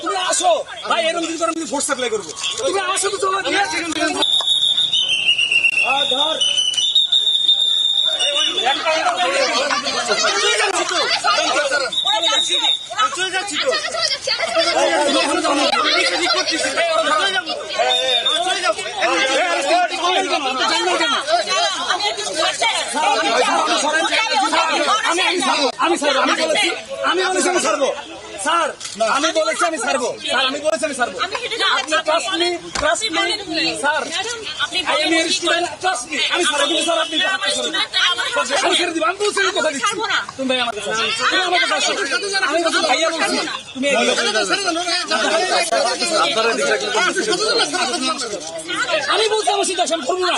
তুমি আসো ভাই, এরকম দিন করে আমি ফোর্স সাপ্লাই করবো। তুমি আসো তো, চলো ধর চলে যাচ্ছি তো। আমি বলেছি আমি ছাড়বো স্যার, আমি বলেছি আমি ছাড়বো স্যার, আমি বলেছি আমি ছাড়বো। আপনি trust me sir, I am your student, trust me. আমি ছাড়বো কিন্তু স্যার আপনি আমি ছেড়ে দিব। আমি বলছি আমি কথা দিচ্ছি। তুমি ভাই আমার কাছে আমি বলছি ভাইয়া বলছি তুমি আমি বলছি আমার সিদ্ধান্ত আমি করবো না।